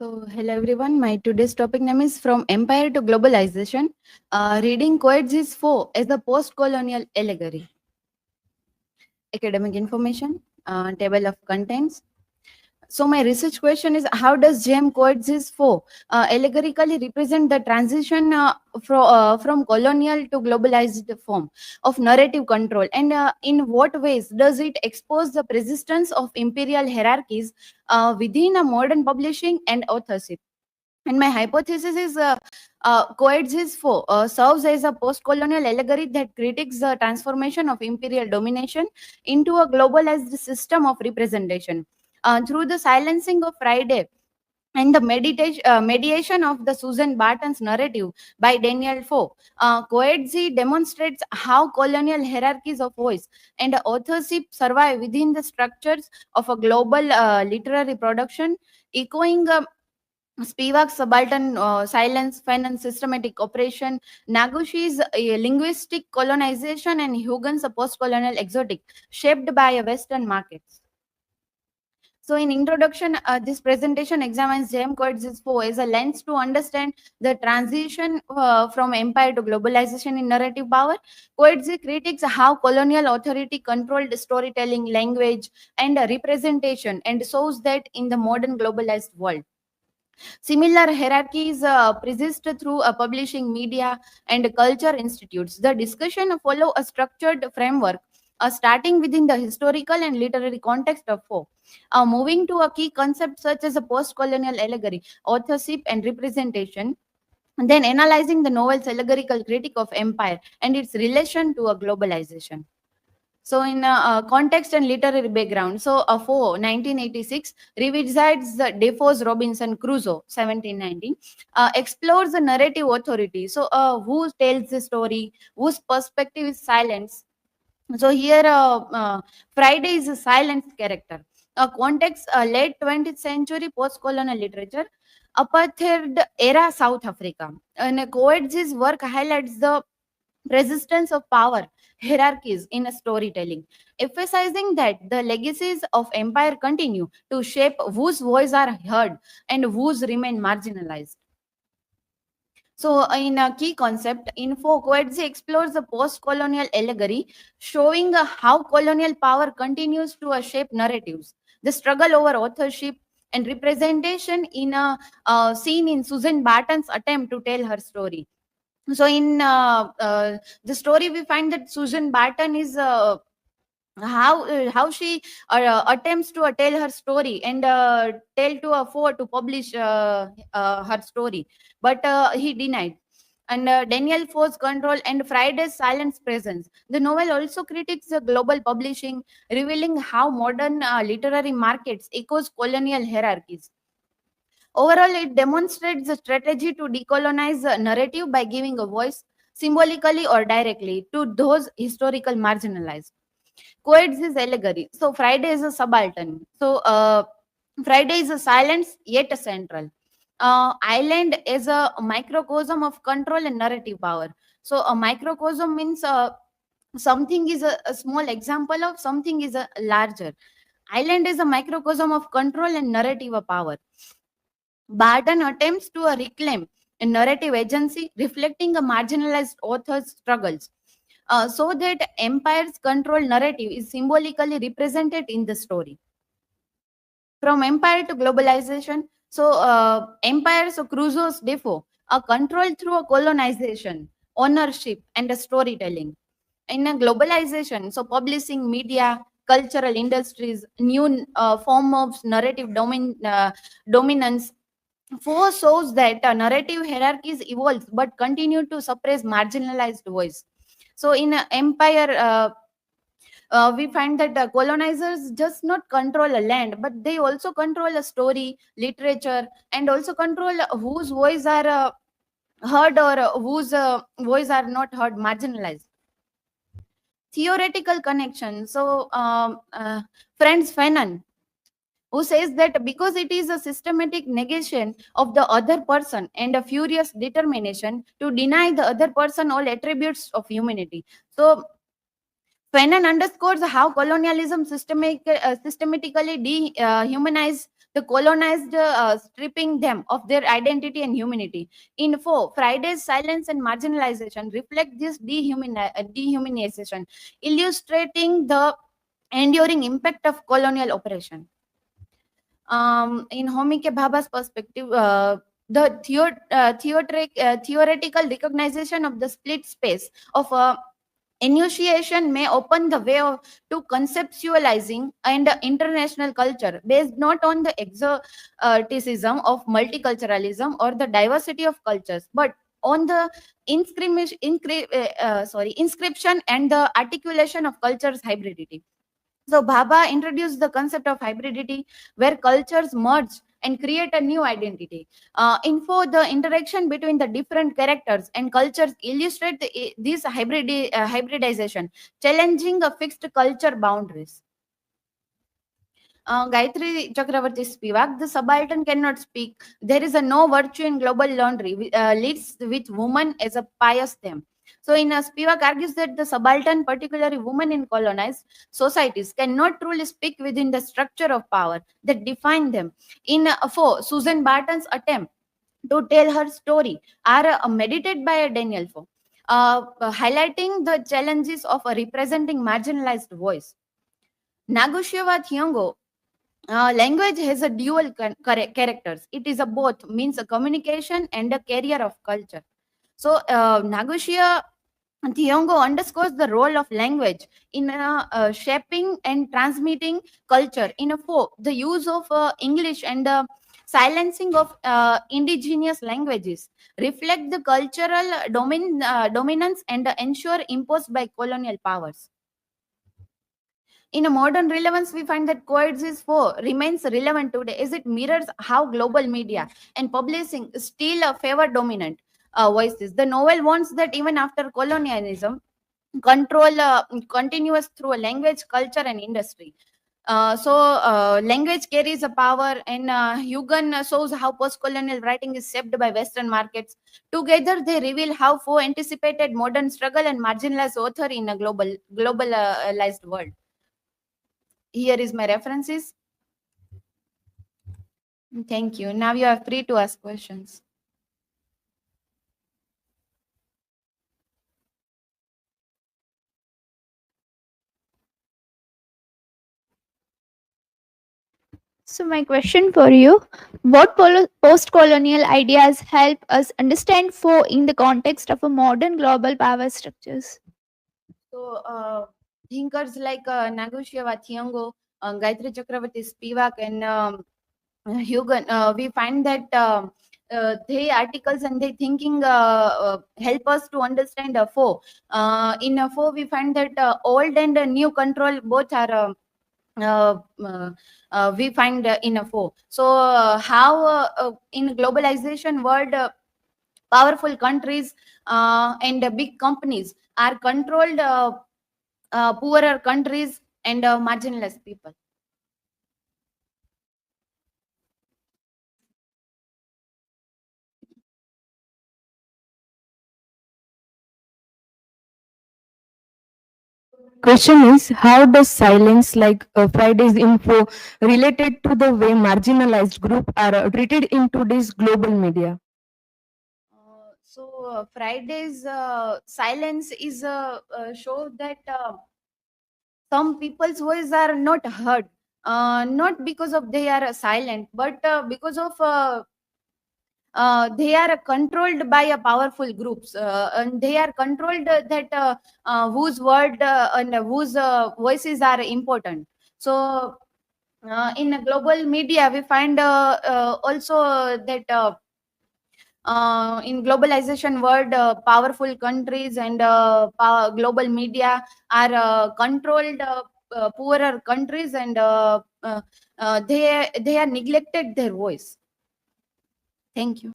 So, hello everyone. My today's topic name is From Empire to Globalization. Reading Coexist 4 as a post-colonial allegory. Academic information, table of contents. So, my research question is: how does GM Coexist 4 allegorically represent the transition from colonial to globalized form of narrative control, and in what ways does it expose the persistence of imperial hierarchies within a modern publishing and authorship? And my hypothesis is coexist for serves as a post-colonial allegory that critiques the transformation of imperial domination into a globalized system of representation through the silencing of Friday and the mediation of the Susan Barton's narrative by Daniel Foe. Coetzee demonstrates how colonial hierarchies of voice and authorship survive within the structures of a global literary production, echoing Spivak's subaltern silence, finance, systematic oppression, Nagushi's linguistic colonization, and Hugin's post-colonial exotic, shaped by Western markets. So, in introduction, this presentation examines J.M. Coetzee's Foe as a lens to understand the transition from empire to globalization in narrative power. Coetzee critiques how colonial authority controlled storytelling, language, and representation, and shows that in the modern globalized world. Similar hierarchies persist through publishing, media, and culture institutes. The discussion follow a structured framework, starting within the historical and literary context of Poe, moving to a key concept such as a post-colonial allegory, authorship, and representation, and then analyzing the novel's allegorical critique of empire and its relation to a globalization. So, in context and literary background, so for 1986 revisits the Defoe's Robinson Crusoe 1719, explores the narrative authority. So, who tells the story, whose perspective is silence. So here, Friday is a silent character. Context: late 20th century post-colonial literature, apartheid era South Africa. And Coetzee's work highlights the resistance of power hierarchies in a storytelling, emphasizing that the legacies of empire continue to shape whose voice are heard and whose remain marginalized. So, in a key concept, Info Coetzee explores the post-colonial allegory, showing how colonial power continues to shape narratives, the struggle over authorship and representation in a scene in Susan Barton's attempt to tell her story. So in the story we find that Susan Barton is how she attempts to tell her story and tell to a foe to publish her story, but he denied. And Daniel Foe's control and Friday's silence presence. The novel also critiques the global publishing, revealing how modern literary markets echoes colonial hierarchies. Overall, it demonstrates the strategy to decolonize the narrative by giving a voice, symbolically or directly, to those historical marginalized. Coetzee allegory. So Friday is a subaltern. So Friday is a silence yet a central. Island is a microcosm of control and narrative power. So a microcosm means something is a small example of something is a larger. Island is a microcosm of control and narrative power. Barton attempts to reclaim a narrative agency reflecting a marginalized author's struggles, so that empire's control narrative is symbolically represented in the story. From empire to globalization, so empire, so Crusoe's Defoe, are controlled through a colonization, ownership, and a storytelling. In a globalization, so publishing, media, cultural industries, new form of narrative dominance, Four shows that narrative hierarchies evolve but continue to suppress marginalized voice. So, in empire, we find that colonizers just not control a land, but they also control a story, literature, and also control whose voice are heard or whose voice are not heard, marginalized. Theoretical connection. So, Franz Fanon, who says that because it is a systematic negation of the other person and a furious determination to deny the other person all attributes of humanity. So Fanon underscores how colonialism systematically dehumanizes the colonized stripping them of their identity and humanity. In 4, Friday's silence and marginalization reflect this dehumanization, illustrating the enduring impact of colonial oppression. In Homike Bhabha's perspective, the theoretical recognition of the split space of initiation may open the way to conceptualizing and international culture based not on the exoticism of multiculturalism or the diversity of cultures, but on the inscription and the articulation of cultures hybridity. So Bhabha introduced the concept of hybridity, where cultures merge and create a new identity. Info, the interaction between the different characters and cultures illustrate this hybridization, challenging a fixed culture boundaries. Gayatri Chakravarti Spivak, the subaltern cannot speak. There is a no virtue in global laundry, leads with woman as a pious theme. So, Spivak argues that the subaltern, particularly women in colonized societies, cannot truly speak within the structure of power that define them. In 4, Susan Barton's attempt to tell her story are mediated by Daniel Foe, highlighting the challenges of representing marginalized voice. Nagusheva Thiongo, language has a dual characters. It is a both means a communication and a carrier of culture. So Nagushia Thiongo underscores the role of language in shaping and transmitting culture. In a 4, the use of English and the silencing of indigenous languages reflect the cultural dominance and ensure imposed by colonial powers. In a modern relevance, we find that coexist 4 remains relevant today as it mirrors how global media and publishing still favor dominant voices. The novel warns that even after colonialism, control continues through a language, culture, and industry. Language carries a power, and Hugan shows how post-colonial writing is shaped by Western markets. Together, they reveal how Foe anticipated modern struggle and marginalized author in a globalized world. Here is my references. Thank you. Now you are free to ask questions. So, my question for you: what post colonial ideas help us understand Foe in the context of a modern global power structures? So, thinkers like Nagusheva Thiongo, Gayatri Chakravarti Spivak, and Hugan, we find that they articles and they thinking help us to understand a Foe. In a Foe, we find that old and new control both are. Uh, uh, we find in a Foe. So, how in globalization world, powerful countries and big companies are controlled poorer countries and marginalized people. Question is, how does silence like Friday's info related to the way marginalized group are treated in today's global media? Friday's silence is a show that some people's voice are not heard, not because of they are silent, but because of they are controlled by a powerful groups, and they are controlled that whose word and whose voices are important. So in a global media we find also that in globalization world, powerful countries and global media are controlled poorer countries, and they are neglected their voice. Thank you.